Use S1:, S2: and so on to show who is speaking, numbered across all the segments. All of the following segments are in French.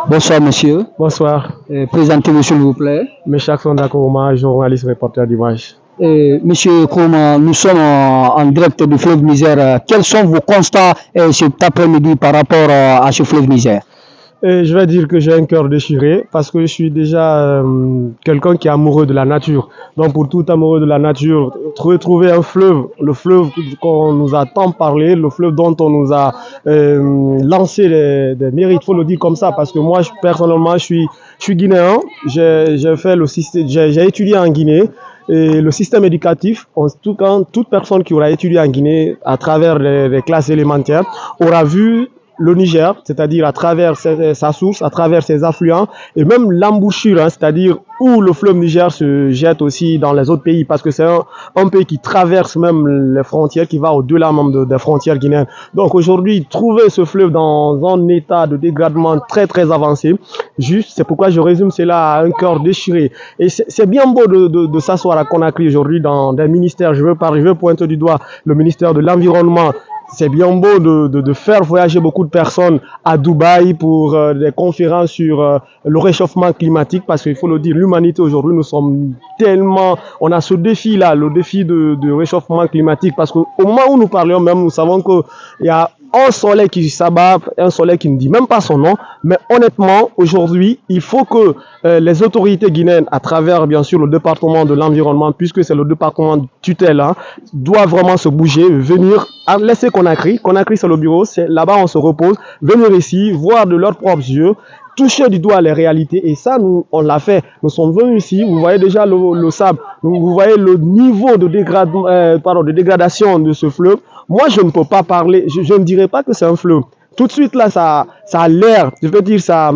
S1: Bonsoir monsieur.
S2: Bonsoir,
S1: Présentez-vous s'il vous plaît.
S2: Meshak Sondakouma, journaliste reporter d'image.
S1: Monsieur Kouma, nous sommes en direct du fleuve Niger. Quels sont vos constats cet après-midi par rapport à ce fleuve Niger?
S2: Et je vais dire que j'ai un cœur déchiré parce que je suis déjà quelqu'un qui est amoureux de la nature. Donc pour tout amoureux de la nature, retrouver un fleuve, le fleuve qu'on nous a tant parlé, le fleuve dont on nous a lancé des mérites, il faut le dire comme ça, parce que moi personnellement je suis guinéen, j'ai étudié en Guinée. Et le système éducatif, en tout cas, toute personne qui aura étudié en Guinée à travers les classes élémentaires aura vu le Niger, c'est-à-dire à travers sa source, à travers ses affluents, et même l'embouchure, hein, c'est-à-dire où le fleuve Niger se jette aussi dans les autres pays, parce que c'est un pays qui traverse même les frontières, qui va au-delà même des frontières guinéennes. Donc aujourd'hui, trouver ce fleuve dans un état de dégradement très très avancé, juste, c'est pourquoi je résume cela à un cœur déchiré. Et c'est bien beau de s'asseoir à Conakry aujourd'hui dans des ministères, je veux pointer du doigt le ministère de l'Environnement. C'est bien beau de faire voyager beaucoup de personnes à Dubaï pour des conférences sur le réchauffement climatique, parce qu'il faut le dire, l'humanité aujourd'hui, nous sommes tellement, on a ce défi-là, le défi de réchauffement climatique, parce qu'au moment où nous parlions même, nous savons qu'il y a un soleil qui s'abat, un soleil qui ne dit même pas son nom, mais honnêtement, aujourd'hui, il faut que les autorités guinéennes, à travers bien sûr le département de l'environnement, puisque c'est le département de tutelle, hein, doivent vraiment se bouger, venir, laisser Conakry, c'est le bureau, c'est là-bas on se repose, venir ici, voir de leurs propres yeux, toucher du doigt les réalités, et ça, nous, on l'a fait. Nous sommes venus ici, vous voyez déjà le sable, vous voyez le niveau de dégradation de ce fleuve. Moi, je ne peux pas parler, je ne dirais pas que c'est un fleuve. Tout de suite, là, ça a l'air, je veux dire, ça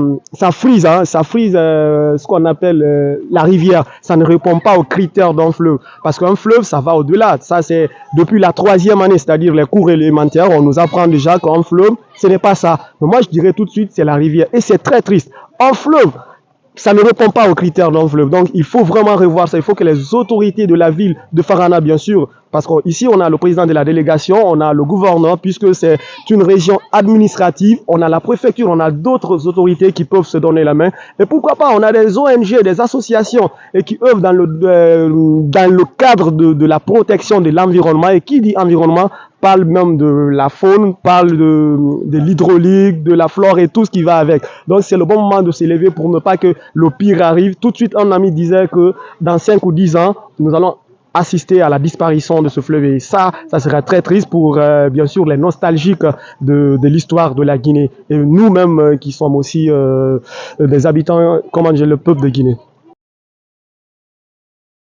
S2: frise, hein, ça frise ce qu'on appelle la rivière. Ça ne répond pas aux critères d'un fleuve. Parce qu'un fleuve, ça va au-delà. Ça, c'est depuis la 3e année, c'est-à-dire les cours élémentaires, on nous apprend déjà qu'un fleuve, ce n'est pas ça. Mais moi, je dirais tout de suite, c'est la rivière. Et c'est très triste. Un fleuve, ça ne répond pas aux critères d'un fleuve. Donc, il faut vraiment revoir ça. Il faut que les autorités de la ville de Farana, bien sûr, parce qu'ici, on a le président de la délégation, on a le gouverneur, puisque c'est une région administrative, on a la préfecture, on a d'autres autorités qui peuvent se donner la main. Et pourquoi pas, on a des ONG, des associations et qui œuvrent dans le cadre de la protection de l'environnement. Et qui dit environnement parle même de la faune, parle de l'hydraulique, de la flore et tout ce qui va avec. Donc c'est le bon moment de s'élever pour ne pas que le pire arrive. Tout de suite, un ami disait que dans 5 ou 10 ans, nous allons assister à la disparition de ce fleuve, et ça serait très triste pour bien sûr les nostalgiques de l'histoire de la Guinée, et nous-mêmes qui sommes aussi des habitants, comment dire, le peuple de Guinée.